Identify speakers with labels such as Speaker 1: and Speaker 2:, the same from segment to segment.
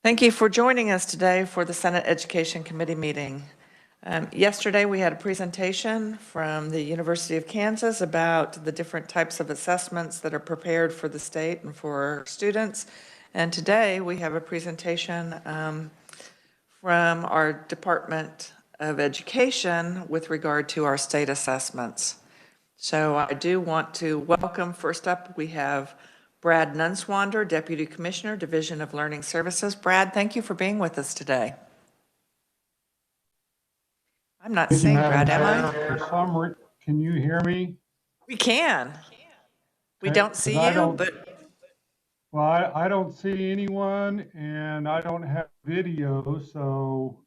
Speaker 1: Thank you for joining us today for the Senate Education Committee meeting. Yesterday, we had a presentation from the University of Kansas about the different types of assessments that are prepared for the state and for students. And today, we have a presentation from our Department of Education with regard to our state assessments. So I do want to welcome, first up, we have Brad Nunswander, Deputy Commissioner, Division of Learning Services. Brad, thank you for being with us today. I'm not seeing Brad, am I?
Speaker 2: Can you hear me?
Speaker 1: We can. We don't see you, but...
Speaker 2: Well, I don't see anyone, and I don't have video, so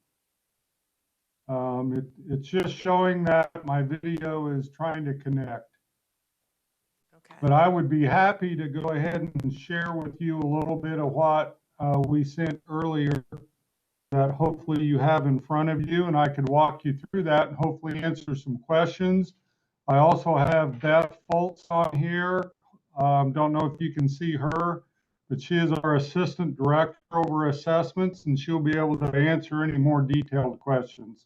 Speaker 2: it's just showing that my video is trying to connect.
Speaker 1: Okay.
Speaker 2: But I would be happy to go ahead and share with you a little bit of what we sent earlier that hopefully you have in front of you, and I could walk you through that and hopefully answer some questions. I also have Beth Foltz on here. Don't know if you can see her, but she is our Assistant Director over Assessments, and she'll be able to answer any more detailed questions.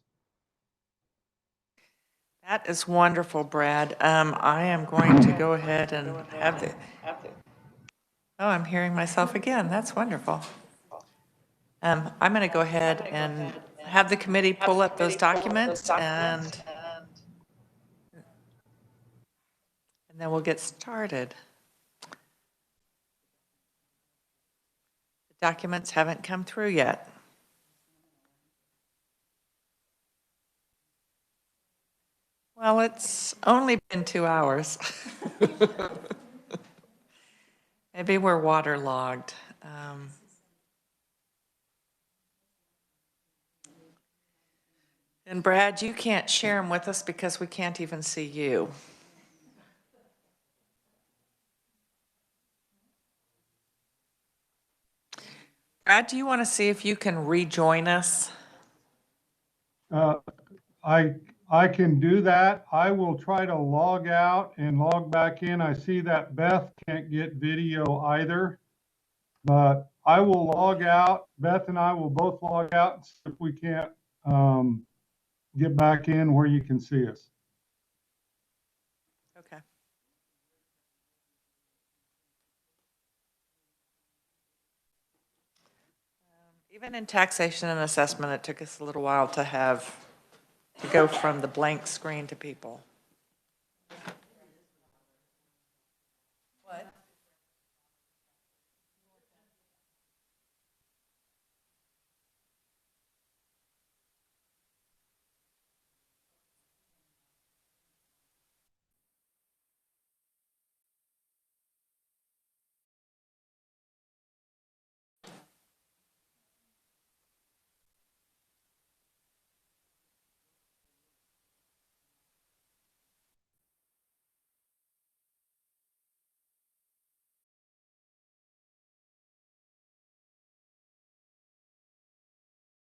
Speaker 1: That is wonderful, Brad. I am going to go ahead and have the... Oh, I'm hearing myself again. That's wonderful. I'm going to go ahead and have the committee pull up those documents and then we'll get started. The documents haven't come through yet. Well, it's only been 2 hours. Maybe we're waterlogged. And Brad, you can't share them with us because we can't even see you. Brad, do you want to see if you can rejoin us?
Speaker 2: I can do that. I will try to log out and log back in. I see that Beth can't get video either, but I will log out. Beth and I will both log out and see if we can't get back in where you can see us.
Speaker 1: Okay. Even in taxation and assessment, it took us a little while to go from the blank screen to people. What?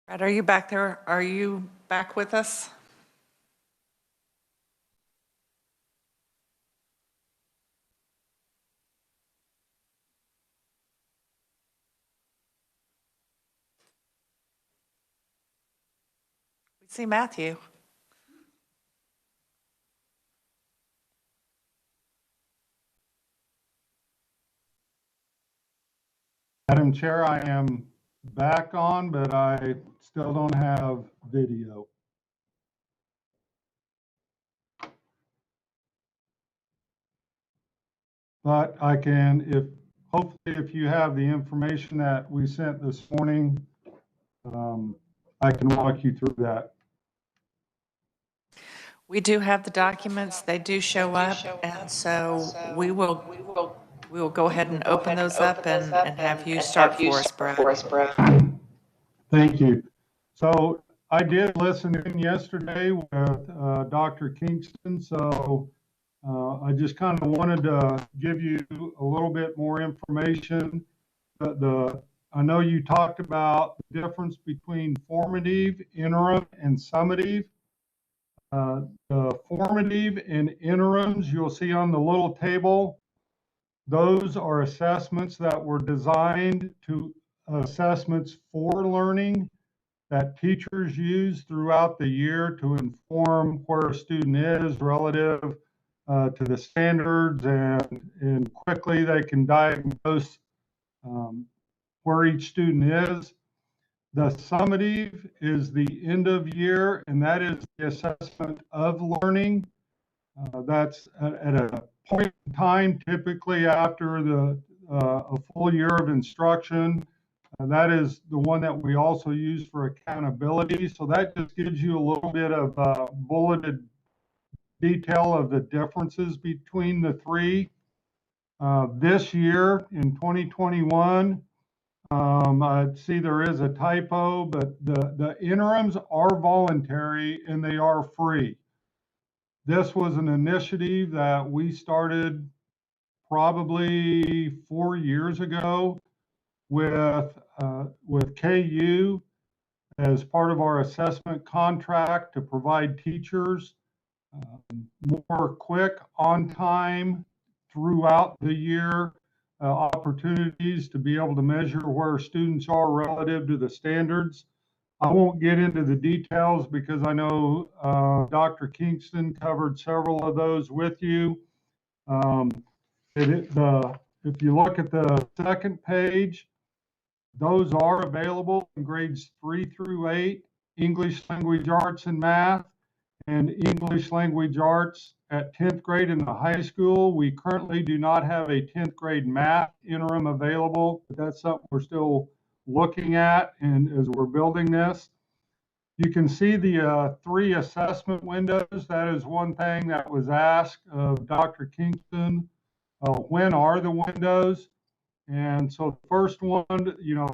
Speaker 1: Brad, are you back there? Are you back with us? We see Matthew.
Speaker 2: Madam Chair, I am back on, but I still don't have video. But I can, hopefully if you have the information that we sent this morning, I can walk you through that.
Speaker 1: We do have the documents. They do show up, and so we will go ahead and open those up and have you start for us, Brad.
Speaker 2: Thank you. So I did listen in yesterday with Dr. Kingston, so I just kind of wanted to give you a little bit more information. I know you talked about the difference between formative, interim, and summative. The formative and interims you'll see on the little table, those are assessments that were designed to assessments for learning that teachers use throughout the year to inform where a student is relative to the standards, and quickly they can diagnose where each student is. The summative is the end of year, and that is the assessment of learning. That's at a point in time, typically after a full year of instruction. That is the one that we also use for accountability. So that just gives you a little bit of bulleted detail of the differences between the three. This year in 2021, I see there is a typo, but the interims are voluntary and they are free. This was an initiative that we started probably 4 years ago with KU as part of our assessment contract to provide teachers more quick, on time, throughout the year opportunities to be able to measure where students are relative to the standards. I won't get into the details because I know Dr. Kingston covered several of those with you. If you look at the second page, those are available in grades 3 through 8, English language arts and math, and English language arts at 10th grade in the high school. We currently do not have a 10th grade math interim available, but that's something we're still looking at, and as we're building this. You can see the 3 assessment windows. That is one thing that was asked of Dr. Kingston. When are the windows? And so the first one,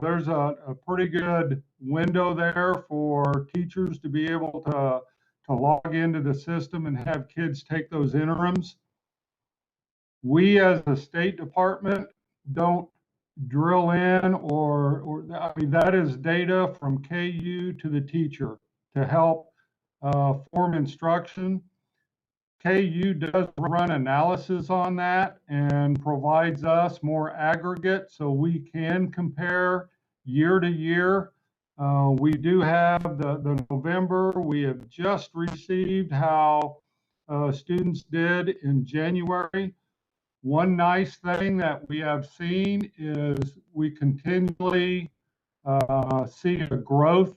Speaker 2: there's a pretty good window there for teachers to be able to log into the system and have kids take those interims. We as a State Department don't drill in or I mean, that is data from KU to the teacher to help form instruction. KU does run analysis on that and provides us more aggregate so we can compare year to year. We do have the November. We have just received how students did in January. One nice thing that we have seen is we continually see a growth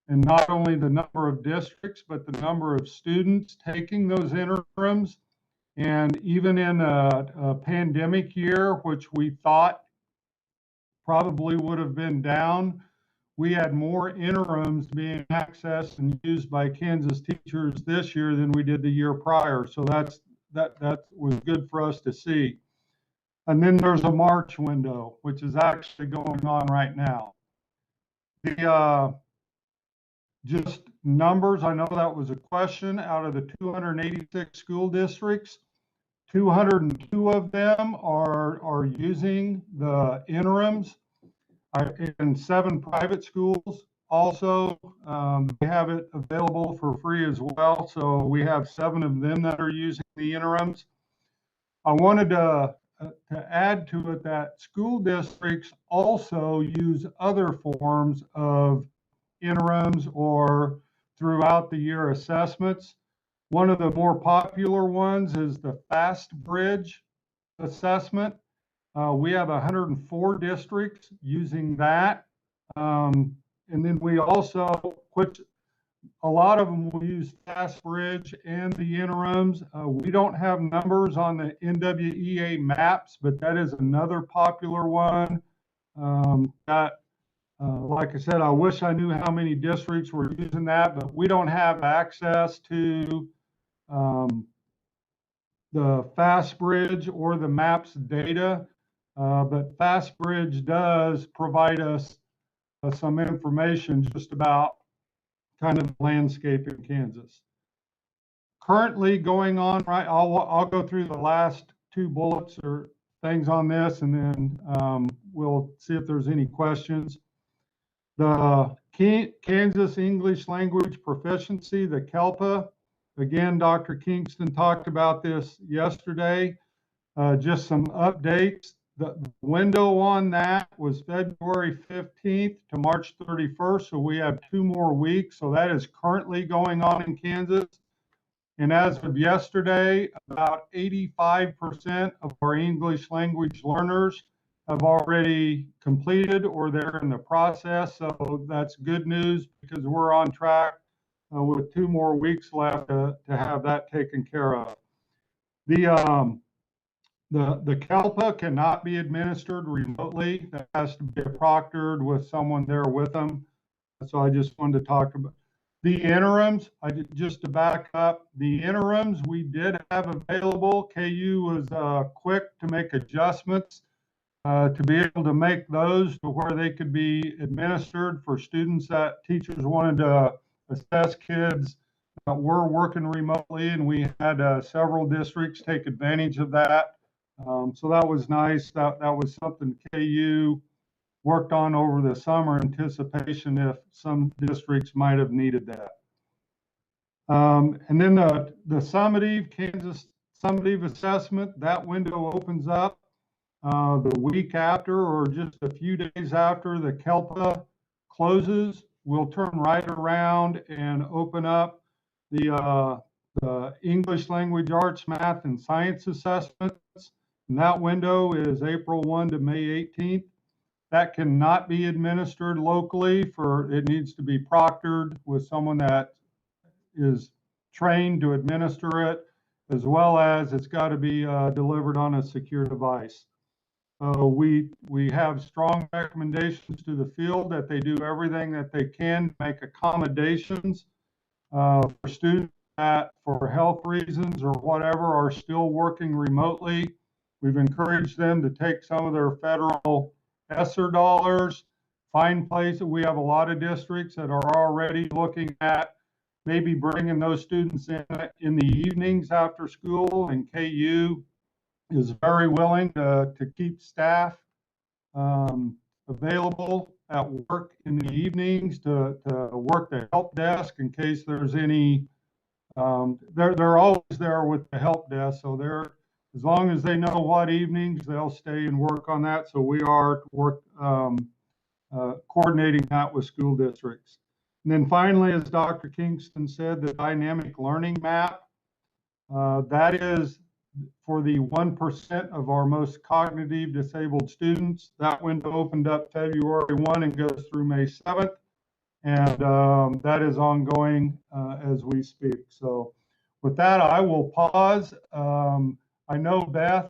Speaker 2: in not only the number of districts, but the number of students taking those interims. And even in a pandemic year, which we thought probably would have been down, we had more interims being accessed and used by Kansas teachers this year than we did the year prior. So that was good for us to see. And then there's a March window, which is actually going on right now. Just numbers, I know that was a question. Out of the 286 school districts, 202 of them are using the interims, and 7 private schools also they have it available for free as well. So we have 7 of them that are using the interims. I wanted to add to it that school districts also use other forms of interims or throughout the year assessments. One of the more popular ones is the Fast Bridge assessment. We have 104 districts using that. And then we also, which a lot of them will use Fast Bridge and the interims. We don't have numbers on the NWEA maps, but that is another popular one. Like I said, I wish I knew how many districts were using that, but we don't have access to the Fast Bridge or the maps data. But Fast Bridge does provide us some information just about kind of the landscape in Kansas. Currently going on, right, I'll go through the last 2 bullets or things on this, and then we'll see if there's any questions. The Kansas English Language Proficiency, the KELPA, again, Dr. Kingston talked about this yesterday. Just some updates. the window on that was February 15th to March 31st. So we have 2 more weeks. So that is currently going on in Kansas. And as of yesterday, about 85% of our English language learners have already completed or they're in the process. So that's good news because we're on track with 2 more weeks left to have that taken care of. The CALPA cannot be administered remotely. That has to be proctored with someone there with them. So I just wanted to talk about the interims. Just to back up, the interims we did have available. KU was quick to make adjustments to be able to make those to where they could be administered for students that teachers wanted to assess kids that were working remotely, and we had several districts take advantage of that. So that was nice. That was something KU worked on over the summer, anticipation if some districts might have needed that. And then the summative Kansas summative assessment, that window opens up the week after or just a few days after the CALPA closes. We'll turn right around and open up the English language arts, math, and science assessments. And that window is April 1 to May 18th. That cannot be administered locally. It needs to be proctored with someone that is trained to administer it, as well as it's got to be delivered on a secure device. We have strong recommendations to the field that they do everything that they can to make accommodations for students that, for health reasons or whatever, are still working remotely. We've encouraged them to take some of their federal ESSER dollars, find places. We have a lot of districts that are already looking at maybe bringing those students in the evenings after school, and KU is very willing to keep staff available at work in the evenings to work the help desk in case there's any. They're always there with the help desk, so they're, as long as they know what evenings, they'll stay and work on that. So we are coordinating that with school districts. And then finally, as Dr. Kingston said, the dynamic learning map, that is for the 1% of our most cognitive disabled students. That window opened up February 1 and goes through May 7th. And that is ongoing as we speak. So with that, I will pause. I know Beth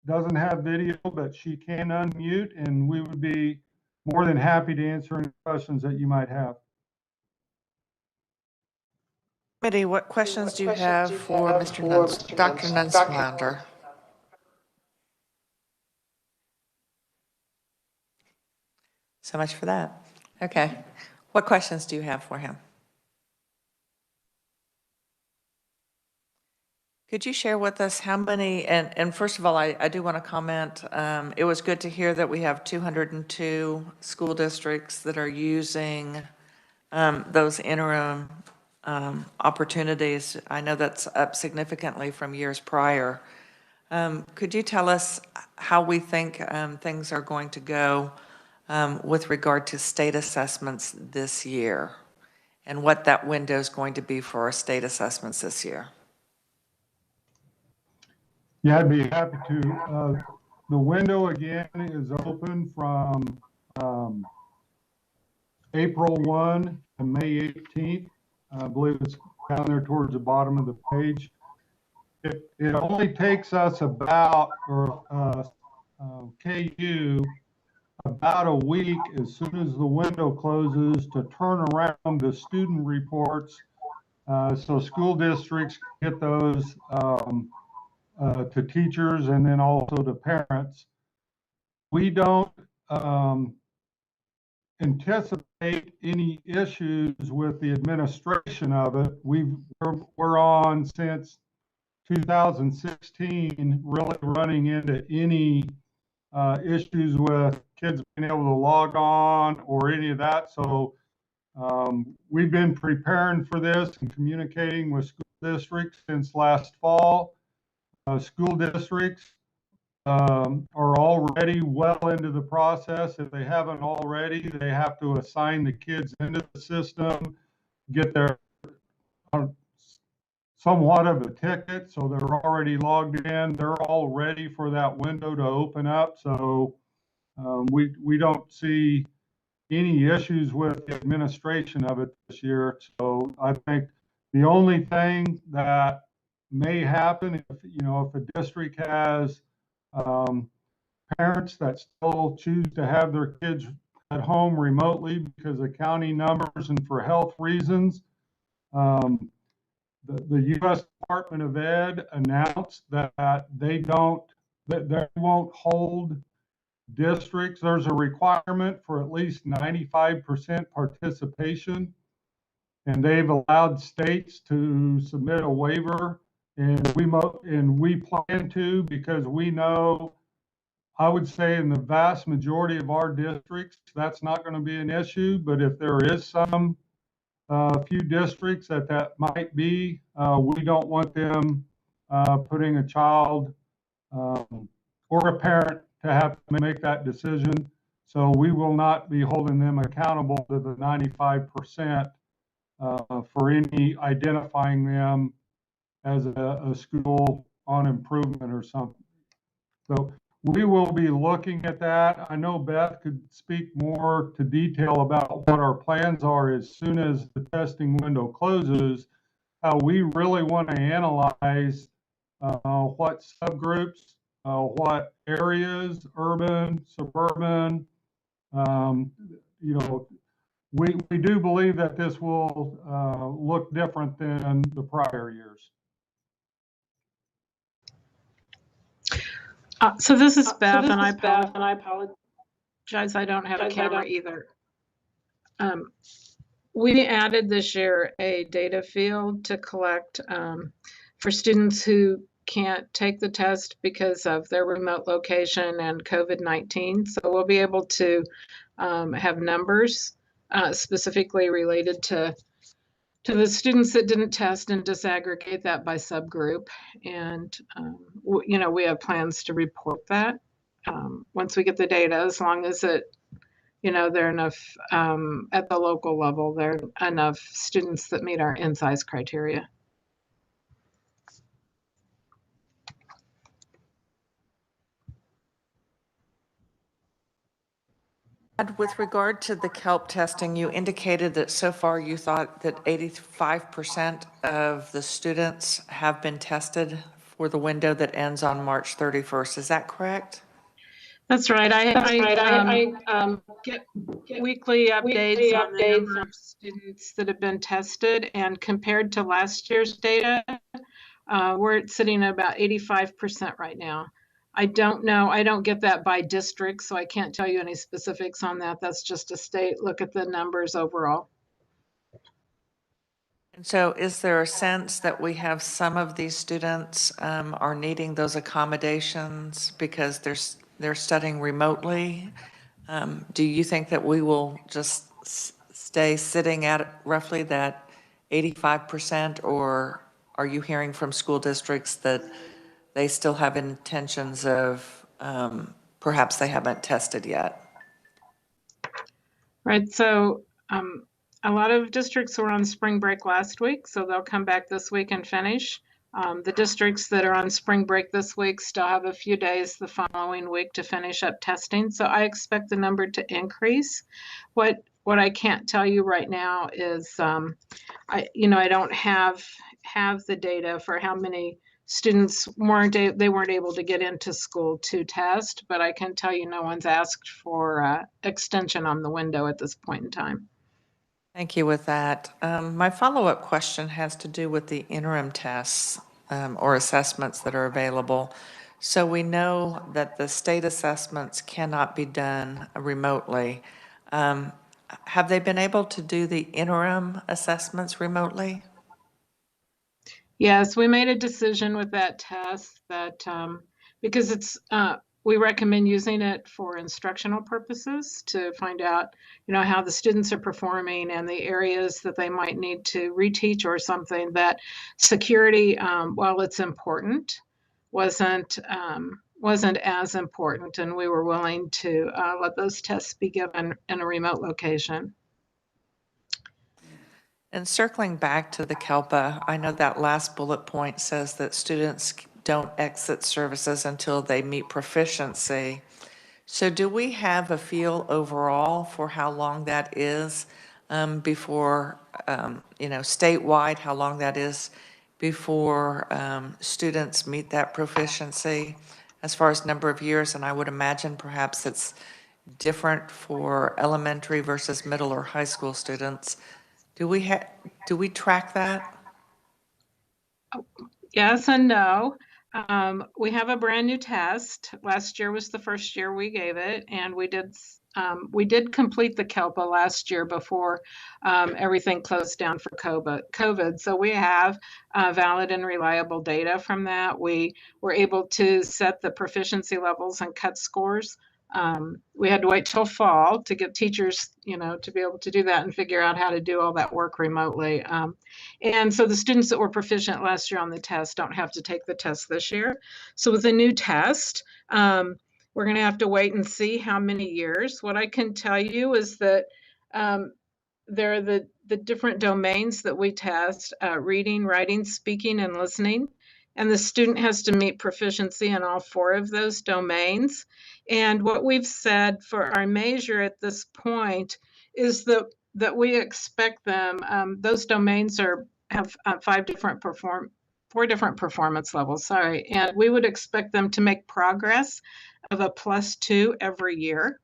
Speaker 2: doesn't have video, but she can unmute, and we would be more than happy to answer any questions that you might have.
Speaker 1: Committee, what questions do you have for Dr. Nunselander? So much for that. Okay. What questions do you have for him? Could you share with us how many, and first of all, I do want to comment, it was good to hear that we have 202 school districts that are using those interim opportunities. I know that's up significantly from years prior. Could you tell us how we think things are going to go with regard to state assessments this year and what that window is going to be for our state assessments this year?
Speaker 2: Yeah, I'd be happy to. The window again is open from April 1 to May 18th. I believe it's down there towards the bottom of the page. It only takes us about, or KU, about a week as soon as the window closes to turn around the student reports so school districts get those to teachers and then also to parents. We don't anticipate any issues with the administration of it. We're on since 2016, really running into any issues with kids being able to log on or any of that. So we've been preparing for this and communicating with school districts since last fall. School districts are already well into the process. If they haven't already, they have to assign the kids into the system, get their somewhat of a ticket, so they're already logged in. They're all ready for that window to open up. So we don't see any issues with the administration of it this year. So I think the only thing that may happen if a district has parents that still choose to have their kids at home remotely because of county numbers and for health reasons. The U.S. Department of Ed announced that they won't hold districts. There's a requirement for at least 95% participation, and they've allowed states to submit a waiver, and we plan to, because we know, I would say in the vast majority of our districts, that's not going to be an issue. But if there is some few districts that might be, we don't want them putting a child or a parent to have to make that decision. So we will not be holding them accountable to the 95% for any identifying them as a school on improvement or something. So we will be looking at that. I know Beth could speak more to detail about what our plans are as soon as the testing window closes, how we really want to analyze what subgroups, what areas, urban, suburban, you know, we do believe that this will look different than the prior years.
Speaker 3: So this is Beth, and I apologize. I don't have a camera either. We added this year a data field to collect for students who can't take the test because of their remote location and COVID-19. So we'll be able to have numbers specifically related to the students that didn't test and disaggregate that by subgroup. And, we have plans to report that once we get the data, as long as there are enough at the local level, there are enough students that meet our in-size criteria.
Speaker 1: And with regard to the KELP testing, you indicated that so far you thought that 85% of the students have been tested for the window that ends on March 31st. Is that correct?
Speaker 3: That's right. I get weekly updates on the number of students that have been tested, and compared to last year's data, we're sitting at about 85% right now. I don't know. I don't get that by district, so I can't tell you any specifics on that. That's just a state look at the numbers overall.
Speaker 1: And so is there a sense that we have some of these students are needing those accommodations because they're studying remotely? Do you think that we will just stay sitting at roughly that 85%, or are you hearing from school districts that they still have intentions of perhaps they haven't tested yet?
Speaker 3: Right. So a lot of districts were on spring break last week, so they'll come back this week and finish. The districts that are on spring break this week still have a few days the following week to finish up testing. So I expect the number to increase. What I can't tell you right now is I don't have the data for how many students weren't able to get into school to test, but I can tell you no one's asked for extension on the window at this point in time.
Speaker 1: Thank you with that. My follow-up question has to do with the interim tests or assessments that are available. So we know that the state assessments cannot be done remotely. Have they been able to do the interim assessments remotely?
Speaker 3: Yes, we made a decision with that test that because we recommend using it for instructional purposes to find out, how the students are performing and the areas that they might need to reteach or something. That security, while it's important, wasn't wasn't as important, and we were willing to let those tests be given in a remote location.
Speaker 1: And circling back to the KELPA, I know that last bullet point says that students don't exit services until they meet proficiency. So do we have a feel overall for how long that is before, statewide, how long that is before students meet that proficiency as far as number of years? And I would imagine perhaps it's different for elementary versus middle or high school students. Do we track that?
Speaker 3: Yes and no. We have a brand new test. Last year was the first year we gave it, and we did complete the KELPA last year before everything closed down for COVID. So we have valid and reliable data from that. We were able to set the proficiency levels and cut scores. We had to wait till fall to get teachers, to be able to do that and figure out how to do all that work remotely. And so the students that were proficient last year on the test don't have to take the test this year. So with a new test, we're going to have to wait and see how many years. What I can tell you is that there are the different domains that we test, reading, writing, speaking, and listening. And the student has to meet proficiency in all 4 of those domains. And what we've said for our measure at this point is that we expect them, those domains have 4 different performance levels, and we would expect them to make progress of a +2 every year.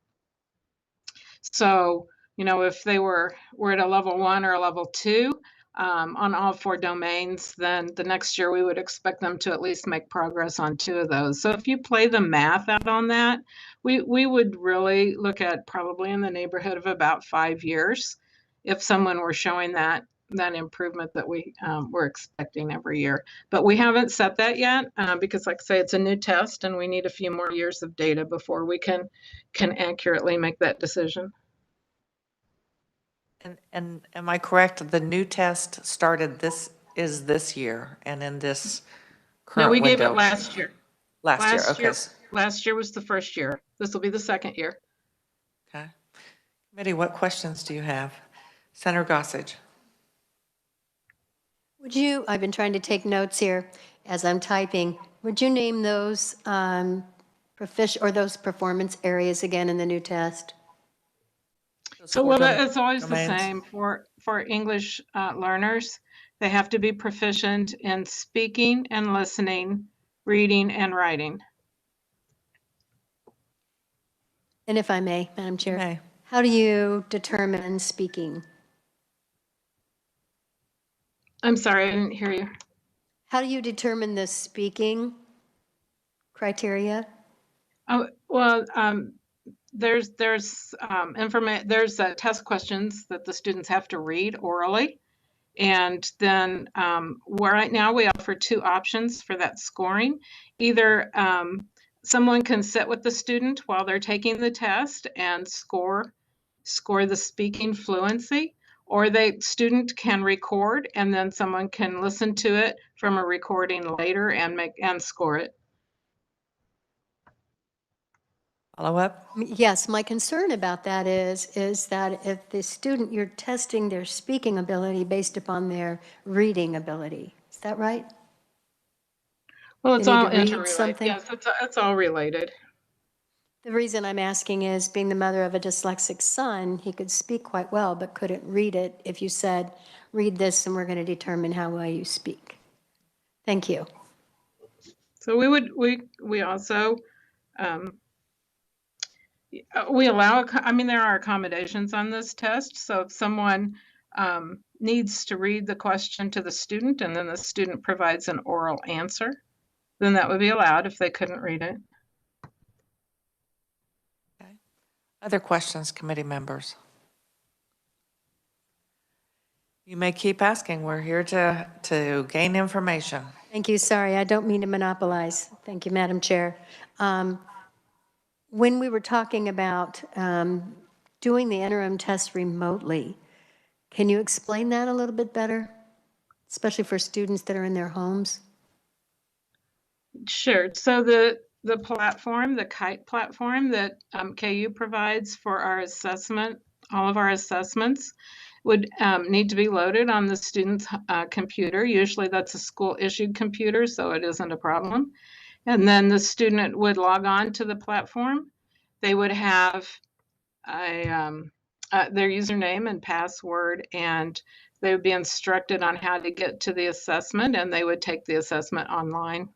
Speaker 3: So, if they were at a level 1 or a level 2 on all 4 domains, then the next year we would expect them to at least make progress on 2 of those. So if you play the math out on that, we would really look at probably in the neighborhood of about 5 years if someone were showing that improvement that we were expecting every year. But we haven't set that yet because, like I say, it's a new test and we need a few more years of data before we can accurately make that decision.
Speaker 1: And am I correct, the new test started this year and in this current
Speaker 3: No, we
Speaker 1: window?
Speaker 3: gave it last year.
Speaker 1: Last year, okay.
Speaker 3: Last year was the first year. This will be the second year.
Speaker 1: Okay. Committee, what questions do you have? Senator Gossage.
Speaker 4: I've been trying to take notes here as I'm typing. Would you name those those performance areas again in the new test?
Speaker 3: So, well, it's always the same for English learners. They have to be proficient in speaking and listening, reading and writing.
Speaker 4: And if I may, Madam Chair,
Speaker 1: You may.
Speaker 4: How do you determine speaking?
Speaker 3: I'm sorry, I didn't hear you.
Speaker 4: How do you determine the speaking criteria?
Speaker 3: Oh, well, there's test questions that the students have to read orally. And then right now we offer 2 options for that scoring. Either someone can sit with the student while they're taking the test and score the speaking fluency, or the student can record and then someone can listen to it from a recording later and score it.
Speaker 1: Follow up?
Speaker 4: Yes, my concern about that is that if the student, you're testing their speaking ability based upon their reading ability. Is that right?
Speaker 3: Well, it's
Speaker 4: They need
Speaker 3: all
Speaker 4: to read
Speaker 3: interrelated.
Speaker 4: something?
Speaker 3: Yes, it's all related.
Speaker 4: The reason I'm asking is, being the mother of a dyslexic son, he could speak quite well, but couldn't read it if you said, read this and we're going to determine how well you speak. Thank you.
Speaker 3: So we also, we allow, there are accommodations on this test. So if someone needs to read the question to the student and then the student provides an oral answer, then that would be allowed if they couldn't read it.
Speaker 1: Okay. Other questions, committee members? You may keep asking. We're here to gain information.
Speaker 4: Thank you. Sorry, I don't mean to monopolize. Thank you, Madam Chair. When we were talking about doing the interim test remotely, can you explain that a little bit better, especially for students that are in their homes?
Speaker 3: Sure. So the The platform, the KITE platform that KU provides for our assessment, all of our assessments would need to be loaded on the student's computer. Usually that's a school issued computer, so it isn't a problem. And then the student would log on to the platform. They would have their username and password, and they would be instructed on how to get to the assessment, and they would take the assessment online.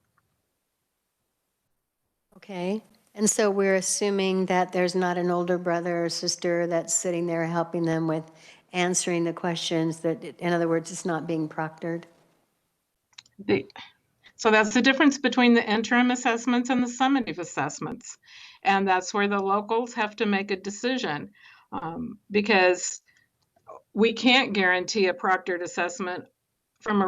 Speaker 4: Okay. And so we're assuming that there's not an older brother or sister that's sitting there helping them with answering the questions, that, in other words, it's not being proctored?
Speaker 3: So that's the difference between the interim assessments and the summative assessments. And that's where the locals have to make a decision, because we can't guarantee a proctored assessment from a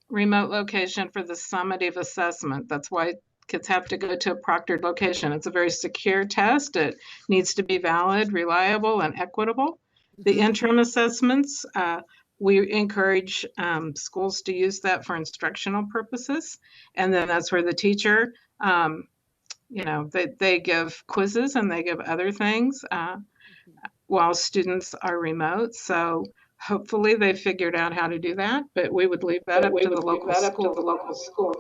Speaker 3: remote location for the summative assessment. That's why kids have to go to a proctored location. It's a very secure test. It needs to be valid, reliable, and equitable. The interim assessments, we encourage schools to use that for instructional purposes. And then that's where the teacher, they give quizzes and they give other things while students are remote. So hopefully they figured out how to do that, but we would leave that up to the local school.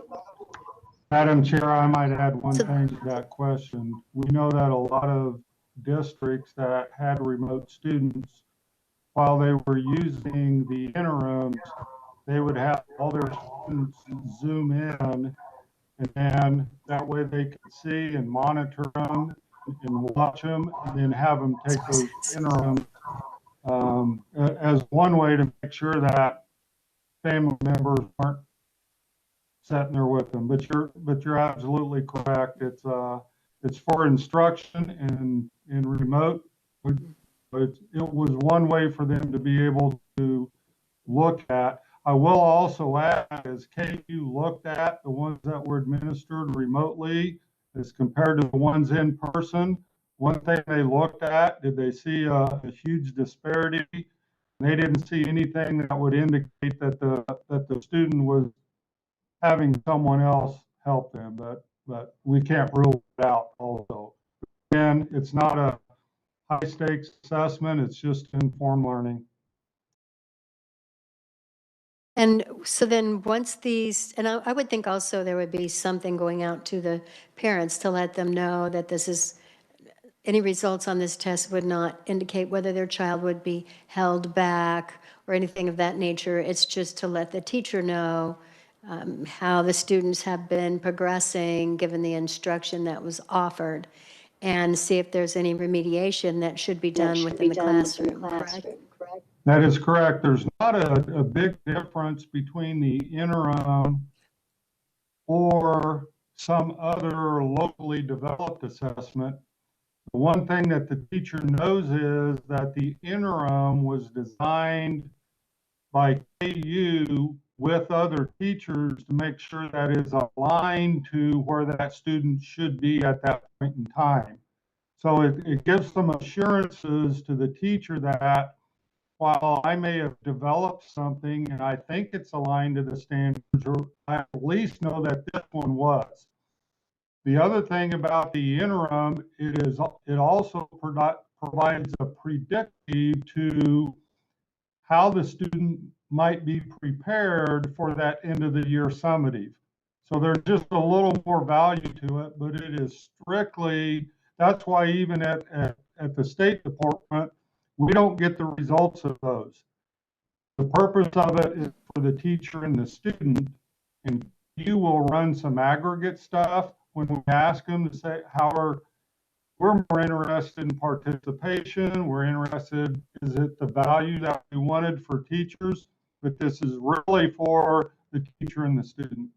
Speaker 2: Madam Chair, I might add one thing to that question. We know that a lot of districts that had remote students, while they were using the interims, they would have all their students Zoom in, and then that way they could see and monitor them and watch them, and then have them take those interims as one way to make sure that family members aren't sitting there with them. But you're absolutely correct. It's for instruction and in remote. But it was one way for them to be able to look at. I will also add, as KU looked at the ones that were administered remotely as compared to the ones in person, one thing they looked at, did they see a huge disparity? They didn't see anything that would indicate that the student was having someone else help them, but we can't rule it out also. Again, it's not a high stakes assessment, it's just informed learning.
Speaker 4: And so then once these, and I would think also there would be something going out to the parents to let them know that this is, any results on this test would not indicate whether their child would be held back or anything of that nature. It's just to let the teacher know how the students have been progressing, given the instruction that was offered, and see if there's any remediation that should be done within the classroom, correct?
Speaker 2: That is correct. There's not a big difference between the interim or some other locally developed assessment. The one thing that the teacher knows is that the interim was designed by KU with other teachers to make sure that is aligned to where that student should be at that point in time. So it gives some assurances to the teacher that while I may have developed something and I think it's aligned to the standards, or I at least know that this one was. The other thing about the interim, it also provides a predictive to how the student might be prepared for that end of the year summative. So there's just a little more value to it, but it is strictly, that's why even at the State Department, we don't get the results of those. The purpose of it is for the teacher and the student, and you will run some aggregate stuff when we ask them to say we're more interested in participation. We're interested, is it the value that we wanted for teachers? But this is really for the teacher and the student.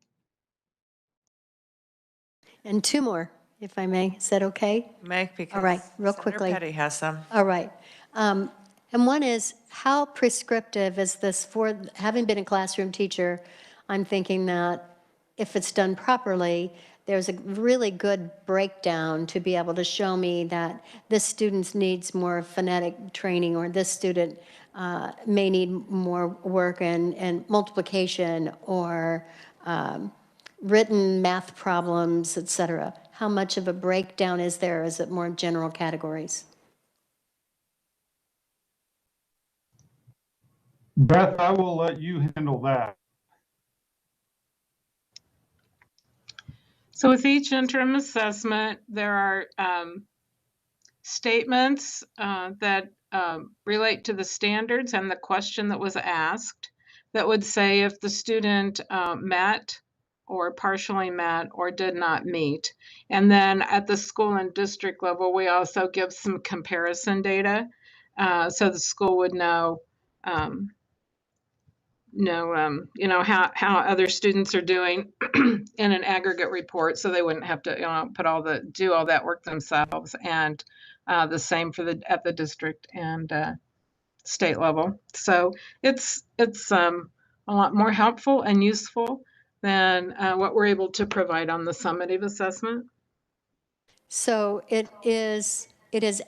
Speaker 4: And two more, if I may. Is that okay?
Speaker 1: Make, because
Speaker 4: All right, real
Speaker 1: Senator
Speaker 4: quickly.
Speaker 1: Petty has some.
Speaker 4: All right. And one is, how prescriptive is this for, having been a classroom teacher, I'm thinking that if it's done properly, there's a really good breakdown to be able to show me that this student needs more phonetic training, or this student may need more work and multiplication, or written math problems, et cetera? How much of a breakdown is there? Is it more general categories?
Speaker 2: Beth, I will let you handle that.
Speaker 3: So with each interim assessment, there are statements that relate to the standards and the question that was asked that would say if the student met or partially met or did not meet. And then at the school and district level, we also give some comparison data so the school would know how other students are doing in an aggregate report, so they wouldn't have to do all that work themselves. And the same for at the district and state level. So it's a lot more helpful and useful than what we're able to provide on the summative assessment.
Speaker 4: So it is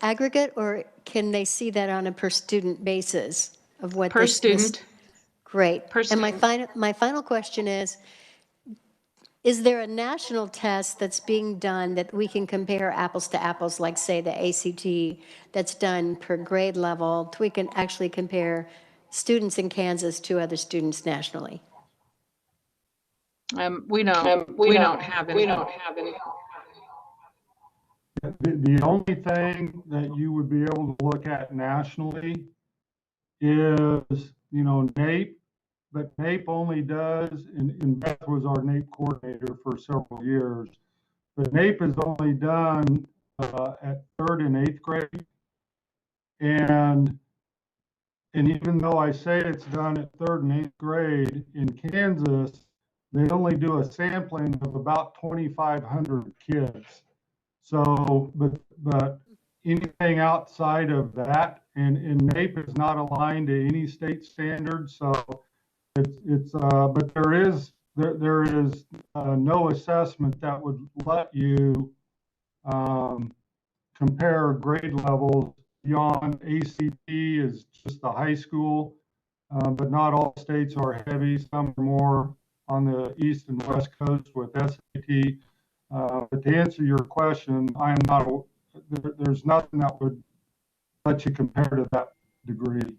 Speaker 4: aggregate, or can they see that on a per student basis of what
Speaker 3: Per student.
Speaker 4: Great.
Speaker 3: Per
Speaker 4: And
Speaker 3: student.
Speaker 4: my final question is there a national test that's being done that we can compare apples to apples, like say the ACT, that's done per grade level, we can actually compare students in Kansas to other students nationally?
Speaker 3: We don't have any.
Speaker 2: The only thing that you would be able to look at nationally is, NAEP, but NAEP only does, and Beth was our NAEP coordinator for several years, but NAEP is only done at 3rd and 8th grade. And even though I say it's done at 3rd and 8th grade, in Kansas, they only do a sampling of about 2,500 kids. So, but anything outside of that, and NAEP is not aligned to any state standards, so but there is no assessment that would let you compare grade levels beyond ACT is just the high school, but not all states are heavy. Some are more on the east and west coast with SAT. But to answer your question, there's nothing that would let you compare to that degree.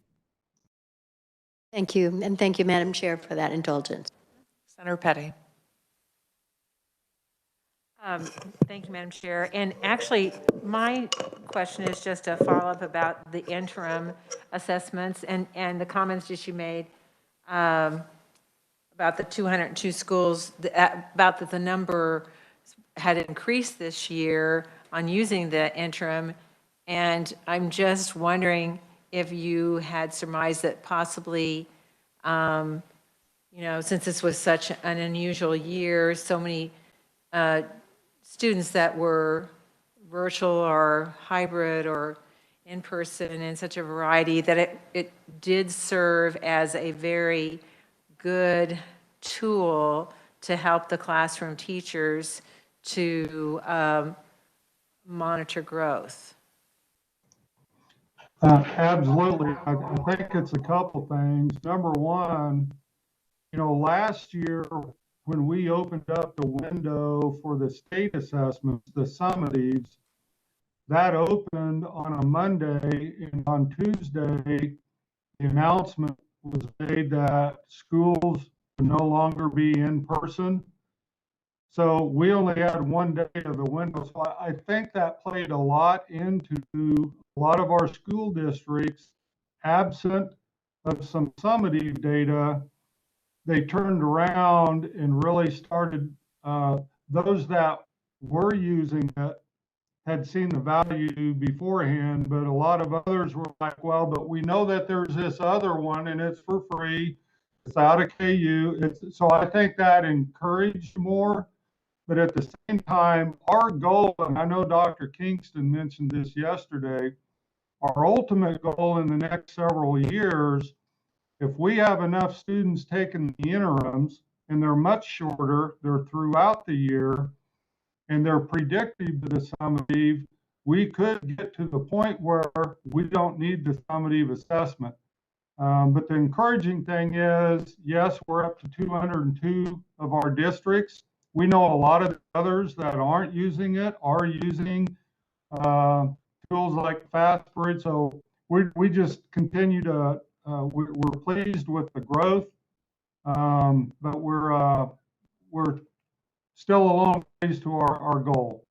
Speaker 4: Thank you. And thank you, Madam Chair, for that indulgence.
Speaker 1: Senator Petty.
Speaker 5: Thank you, Madam Chair. And actually, my question is just a follow-up about the interim assessments and the comments that you made about the 202 schools, about that the number had increased this year on using the interim. And I'm just wondering if you had surmised that possibly, since this was such an unusual year, so many students that were virtual or hybrid or in person and in such a variety, that it did serve as a very good tool to help the classroom teachers to monitor growth.
Speaker 2: Absolutely. I think it's a couple things. Number one, last year when we opened up the window for the state assessments, the summatives, that opened on a Monday, and on Tuesday, the announcement was made that schools would no longer be in person. So we only had one day of the window. So I think that played a lot into a lot of our school districts, absent of some summative data. They turned around and really started, those that were using it had seen the value beforehand, but a lot of others were like, well, but we know that there's this other one and it's for free. It's out of KU. So I think that encouraged more. But at the same time, our goal, and I know Dr. Kingston mentioned this yesterday, our ultimate goal in the next several years, if we have enough students taking the interims, and they're much shorter, they're throughout the year, and they're predictive to the summative, we could get to the point where we don't need the summative assessment. But the encouraging thing is, yes, we're up to 202 of our districts. we know a lot of the others that aren't using it are using tools like FastBridge. So we just continue to, we're pleased with the growth, but we're still a long ways to our goal.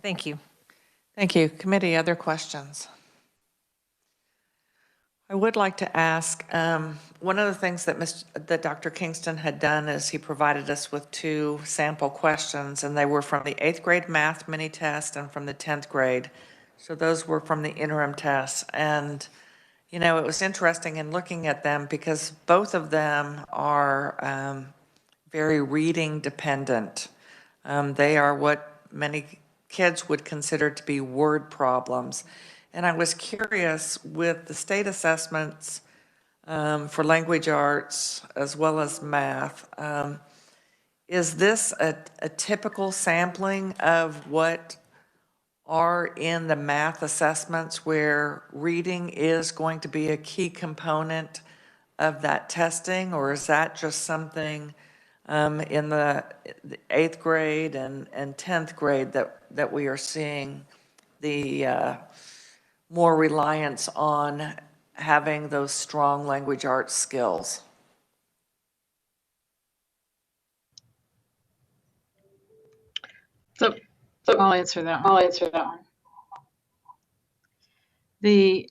Speaker 5: Thank you.
Speaker 1: Thank you. Committee, other questions? I would like to ask, one of the things that Dr. Kingston had done is he provided us with 2 sample questions, and they were from the 8th grade math mini test and from the 10th grade. So those were from the interim tests. And, you know, it was interesting in looking at them because both of them are very reading dependent. They are what many kids would consider to be word problems. And I was curious with the state assessments for language arts as well as math, is this a typical sampling of what are in the math assessments where reading is going to be a key component of that testing, or is that just something in the 8th grade and 10th grade that we are seeing the more reliance on having those strong language arts skills?
Speaker 3: So I'll answer that one. The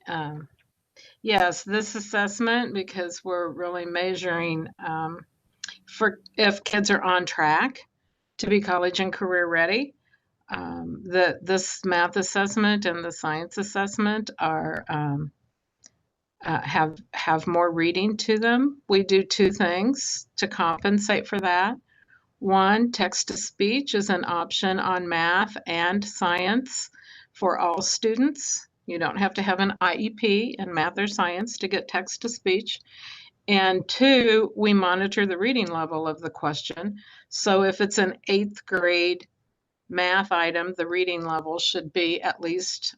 Speaker 3: yes, this assessment, because we're really measuring for if kids are on track to be college and career ready. This math assessment and the science assessment are have more reading to them. We do 2 things to compensate for that. One, text-to-speech is an option on math and science for all students. You don't have to have an IEP in math or science to get text-to-speech. And 2, we monitor the reading level of the question. So if it's an 8th grade math item, the reading level should be at least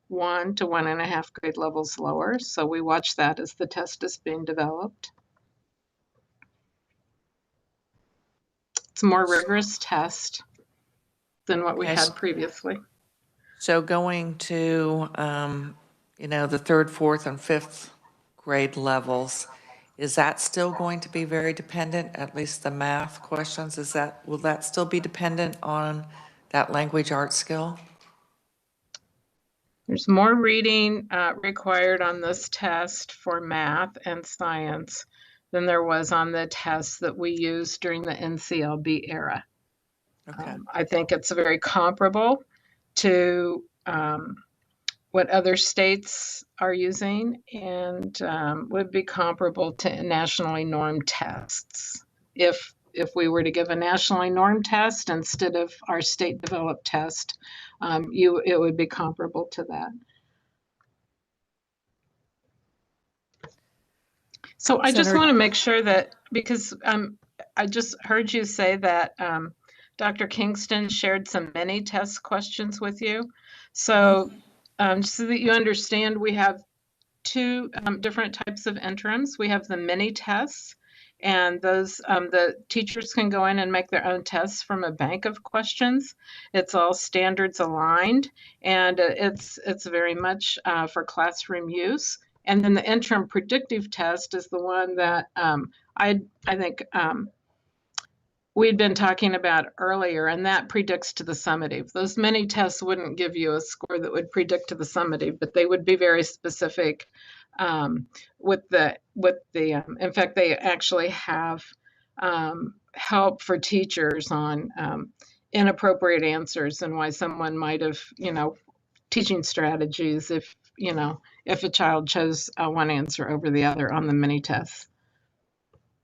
Speaker 3: 1 to 1.5 grade levels lower. So we watch that as the test is being developed. It's a more rigorous test than what we had previously.
Speaker 1: So going to, you know, the 3rd, 4th, and 5th grade levels, is that still going to be very dependent, at least the math questions? Will that still be dependent on that language arts skill?
Speaker 3: There's more reading required on this test for math and science than there was on the tests that we used during the NCLB era.
Speaker 1: Okay.
Speaker 3: I think it's very comparable to what other states are using and would be comparable to nationally normed tests. If we were to give a nationally normed test instead of our state developed test, it would be comparable to that. So I just want to make sure that, because I just heard you say that Dr. Kingston shared some mini test questions with you. So just so that you understand, we have 2 different types of interims. We have the mini tests, and those the teachers can go in and make their own tests from a bank of questions. It's all standards aligned, and it's very much for classroom use. And then the interim predictive test is the one that I think we'd been talking about earlier, and that predicts to the summative. Those mini tests wouldn't give you a score that would predict to the summative, but they would be very specific with the in fact, they actually have help for teachers on inappropriate answers and why someone might have, teaching strategies if a child chose one answer over the other on the mini tests.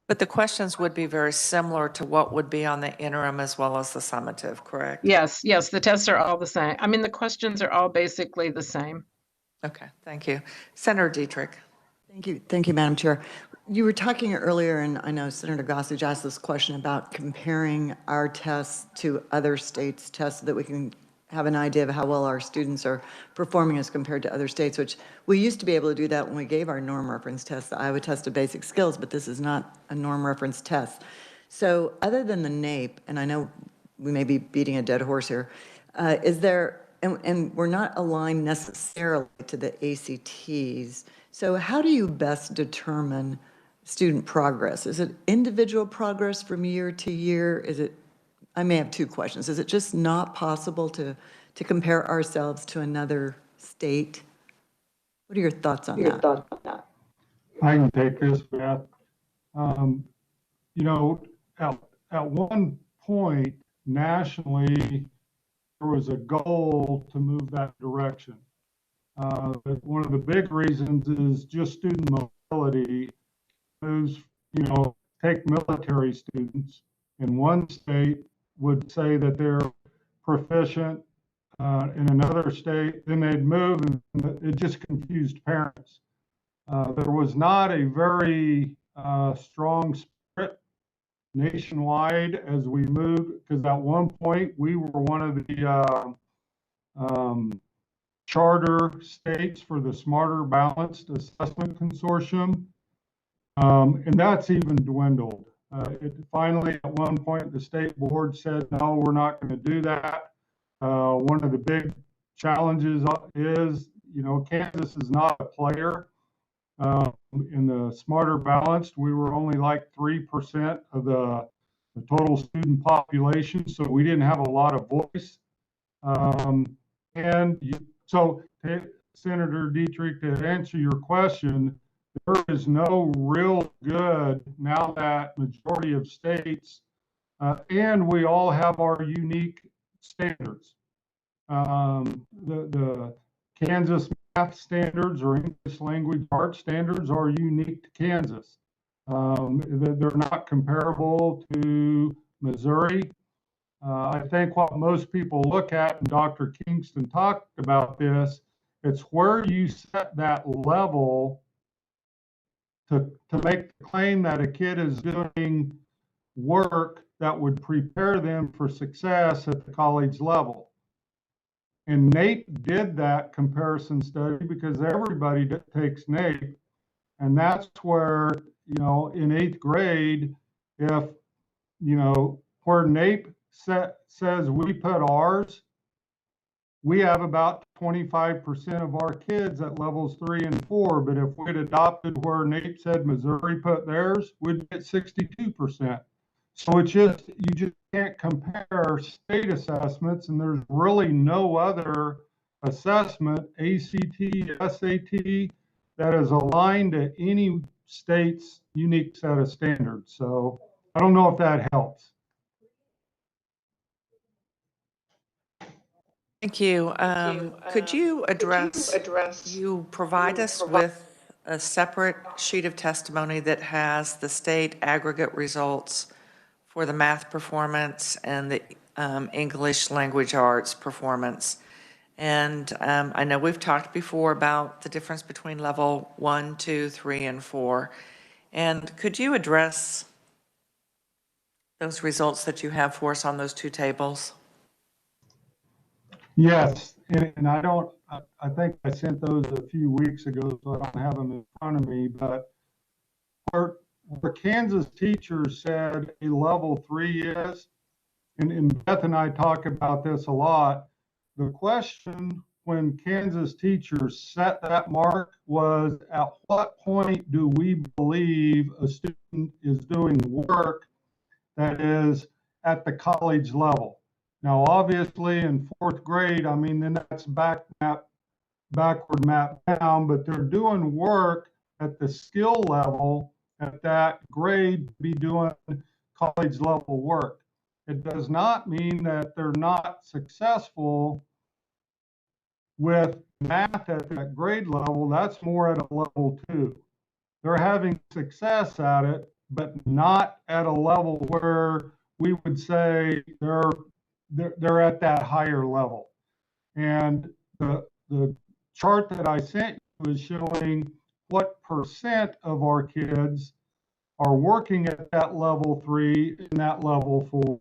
Speaker 1: But the questions would be very similar to what would be on the interim as well as the summative, correct?
Speaker 3: Yes, the tests are all the same. I mean, the questions are all basically the same.
Speaker 1: Okay, thank you. Senator Dietrich.
Speaker 6: Thank you, Madam Chair. You were talking earlier, and I know Senator Gossage asked this question about comparing our tests to other states' tests so that we can have an idea of how well our students are performing as compared to other states, which we used to be able to do that when we gave our norm reference test, the Iowa Test of Basic Skills, but this is not a norm reference test. So other than the NAEP, and I know we may be beating a dead horse here, is there, and we're not aligned necessarily to the ACTs, so how do you best determine student progress? Is it individual progress from year to year? Is it, I may have two questions. Is it just not possible to compare ourselves to another state? What are your thoughts on that?
Speaker 2: I can take this, Beth. You know, at one point nationally, there was a goal to move that direction. But one of the big reasons is just student mobility. Moves, you know, take military students in one state would say that they're proficient in another state, then they'd move, and it just confused parents. There was not a very strong spirit nationwide as we moved, because at one point we were one of the charter states for the Smarter Balanced Assessment Consortium, and that's even dwindled. Finally, at one point, the state board said, no, we're not going to do that. One of the big challenges is, you know, Kansas is not a player. In the Smarter Balanced, we were only like 3% of the total student population, so we didn't have a lot of voice. So, Senator Dietrich, to answer your question, there is no real good now that majority of states, and we all have our unique standards. The Kansas math standards or English language arts standards are unique to Kansas. They're not comparable to Missouri. I think what most people look at, and Dr. Kingston talked about this, it's where you set that level to make the claim that a kid is doing work that would prepare them for success at the college level. And NAEP did that comparison study because everybody takes NAEP. And that's where, you know, in 8th grade, if, you know, where NAEP says we put ours, we have about 25% of our kids at levels 3 and 4. But if we'd adopted where NAEP said Missouri put theirs, we'd get 62%. So it's just, you just can't compare state assessments, and there's really no other assessment, ACT, SAT, that is aligned to any state's unique set of standards. So I don't know if that helps.
Speaker 1: Thank you. Could you address, you provide us with a separate sheet of testimony that has the state aggregate results for the math performance and the English language arts performance. And I know we've talked before about the difference between level 1, 2, 3, and 4. And could you address those results that you have for us on those two tables?
Speaker 2: Yes, and I think I sent those a few weeks ago, so I don't have them in front of me, but where Kansas teachers said a level 3 is, and Beth and I talk about this a lot, the question when Kansas teachers set that mark was, at what point do we believe a student is doing work that is at the college level? Now, obviously, in 4th grade, I mean, then that's backward map down, but they're doing work at the skill level at that grade to be doing college level work. It does not mean that they're not successful with math at that grade level. That's more at a level 2. They're having success at it, but not at a level where we would say they're at that higher level. And the chart that I sent you is showing what percent of our kids are working at that level 3 and that level 4.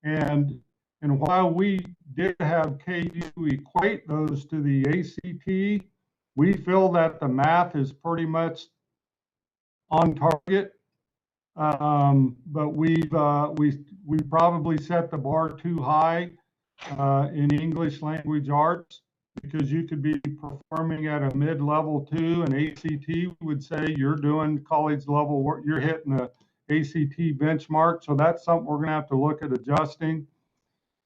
Speaker 2: And And while we did have KU equate those to the ACT, we feel that the math is pretty much on target. But we probably set the bar too high in English language arts, because you could be performing at a mid-level 2, and ACT would say you're doing college level work, you're hitting the ACT benchmark. So that's something we're going to have to look at adjusting.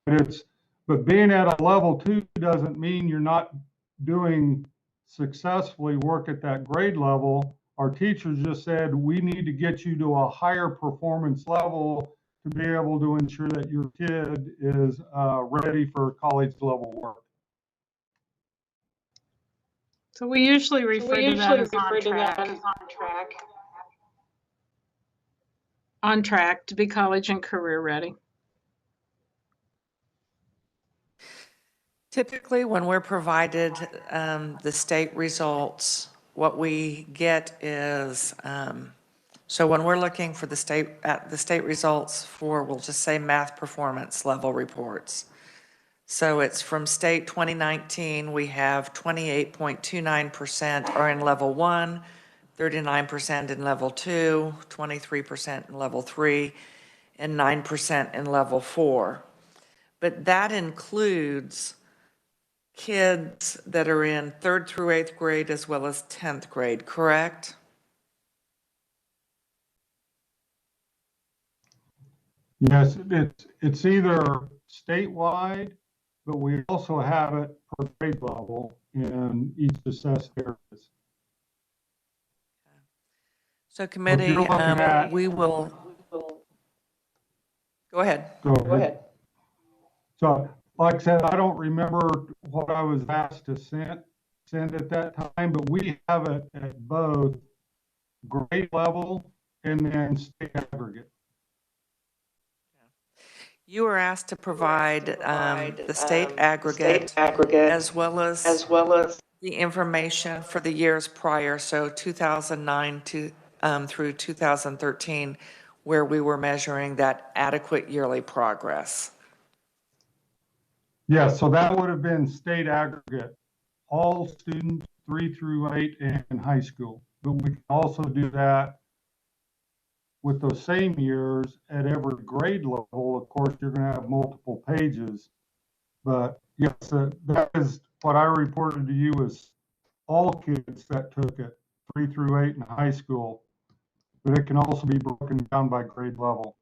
Speaker 2: But being at a level 2 doesn't mean you're not doing successfully work at that grade level. Our teachers just said, we need to get you to a higher performance level to be able to ensure that your kid is ready for college level work.
Speaker 3: So we usually refer to that as on track. On track to be college and career ready.
Speaker 1: Typically, when we're provided the state results, what we get is, so when we're looking for the state results for, we'll just say math performance level reports. So it's from state 2019, we have 28.29% are in level 1, 39% in level 2, 23% in level 3, and 9% in level 4. But that includes kids that are in 3rd through 8th grade as well as 10th grade, correct?
Speaker 2: Yes, it's either statewide, but we also have it per grade level in each assessed areas.
Speaker 1: So committee, we will, go ahead.
Speaker 2: Go ahead. So, like I said, I don't remember what I was asked to send at that time, but we have it at both grade level and then state aggregate.
Speaker 1: You were asked to provide the state aggregate as well as the information for the years prior, so 2009 through 2013, where we were measuring that adequate yearly progress.
Speaker 2: Yeah, so that would have been state aggregate, all students 3 through 8 in high school. But we can also do that with those same years at every grade level. Of course, you're going to have multiple pages. But yes, that is what I reported to you as all kids that took it, 3 through 8 in high school. But it can also be broken down by grade level.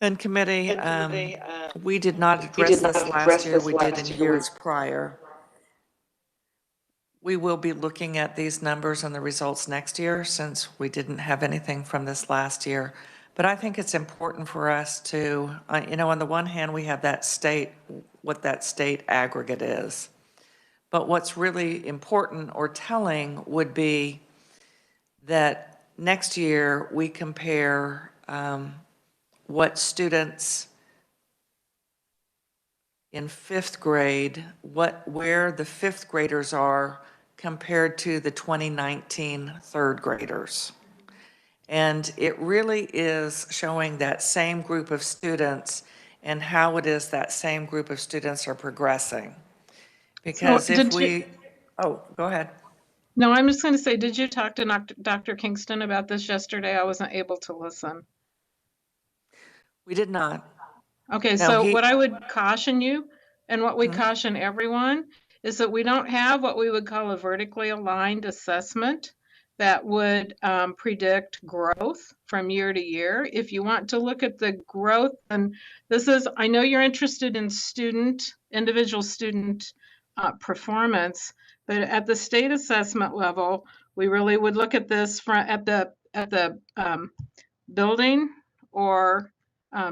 Speaker 1: And committee, we did not address this last year. We did in years prior. We will be looking at these numbers and the results next year, since we didn't have anything from this last year. But I think it's important for us to, on the one hand, we have that state, what that state aggregate is. But what's really important or telling would be that next year we compare what students in 5th grade, where the 5th graders are compared to the 2019 3rd graders. And it really is showing that same group of students and how it is that same group of students are progressing. Because oh, go ahead.
Speaker 3: No, I'm just going to say, did you talk to Dr. Kingston about this yesterday? I wasn't able to listen.
Speaker 1: We did not.
Speaker 3: Okay,
Speaker 1: No,
Speaker 3: so what I would caution you, and what we caution everyone, is that we don't have what we would call a vertically aligned assessment that would predict growth from year to year. If you want to look at the growth, and this is, I know you're interested in individual student performance, but at the state assessment level, we really would look at this at the building or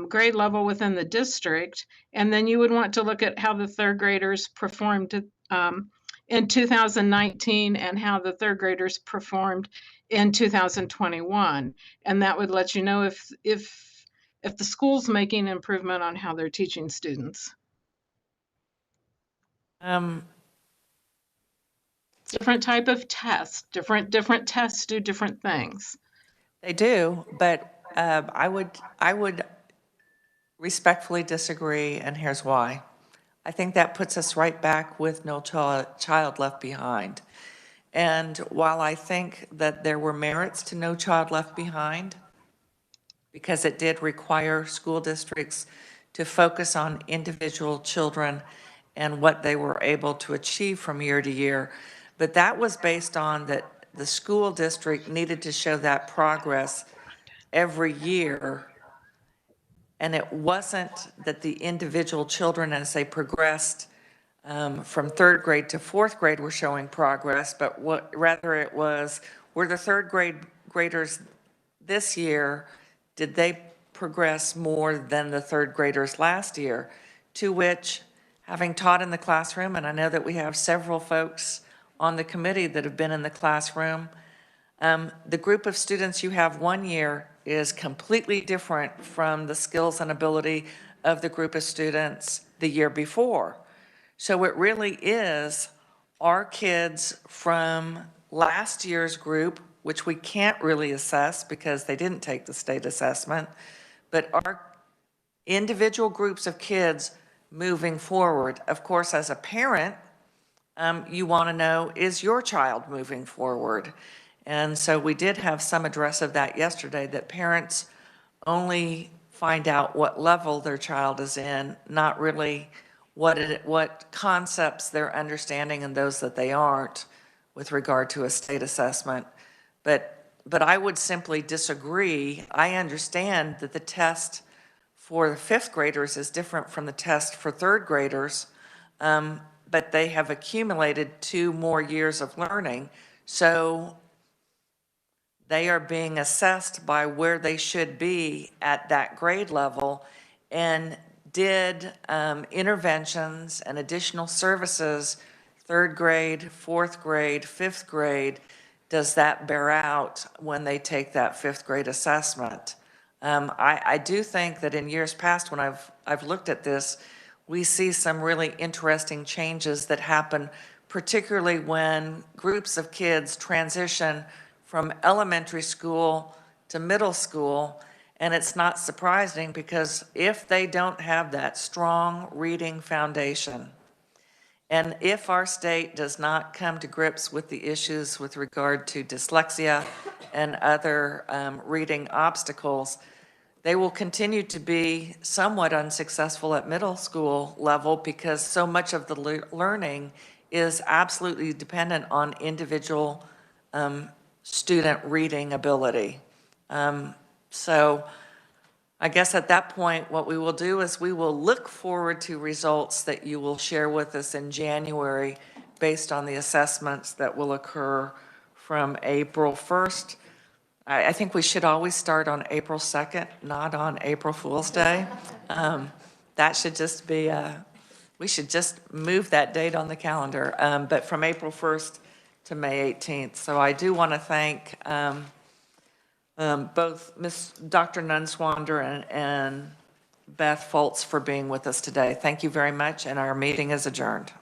Speaker 3: grade level within the district, and then you would want to look at how the 3rd graders performed in 2019 and how the 3rd graders performed in 2021, and that would let you know if the school's making improvement on how they're teaching students. Different type of test, different tests do different things.
Speaker 1: They do, but I would respectfully disagree, and here's why. I think that puts us right back with No Child Left Behind. And while I think that there were merits to No Child Left Behind, because it did require school districts to focus on individual children and what they were able to achieve from year to year, but that was based on that the school district needed to show that progress every year. And it wasn't that the individual children, as they progressed from third grade to fourth grade, were showing progress, but rather it was, were the third graders this year, did they progress more than the third graders last year? To which, having taught in the classroom, and I know that we have several folks on the committee that have been in the classroom, the group of students you have one year is completely different from the skills and ability of the group of students the year before. So it really is our kids from last year's group, which we can't really assess because they didn't take the state assessment, but our individual groups of kids moving forward. Of course, as a parent, you want to know, is your child moving forward? And so we did have some address of that yesterday, that parents only find out what level their child is in, not really what concepts they're understanding and those that they aren't with regard to a state assessment. But I would simply disagree. I understand that the test for the fifth graders is different from the test for third graders, but they have accumulated 2 more years of learning. So they are being assessed by where they should be at that grade level, and did interventions and additional services, third grade, fourth grade, fifth grade, does that bear out when they take that fifth grade assessment? I do think that in years past, when I've looked at this, we see some really interesting changes that happen, particularly when groups of kids transition from elementary school to middle school. And it's not surprising, because if they don't have that strong reading foundation, and if our state does not come to grips with the issues with regard to dyslexia and other reading obstacles, they will continue to be somewhat unsuccessful at middle school level, because so much of the learning is absolutely dependent on individual student reading ability. So I guess at that point, what we will do is we will look forward to results that you will share with us in January based on the assessments that will occur from April 1st. I think we should always start on April 2nd, not on April Fool's Day. That should just be, we should just move that date on the calendar, but from April 1st to May 18th. So I do want to thank both Dr. Nunswander and Beth Foltz for being with us today. Thank you very much, and our meeting is adjourned.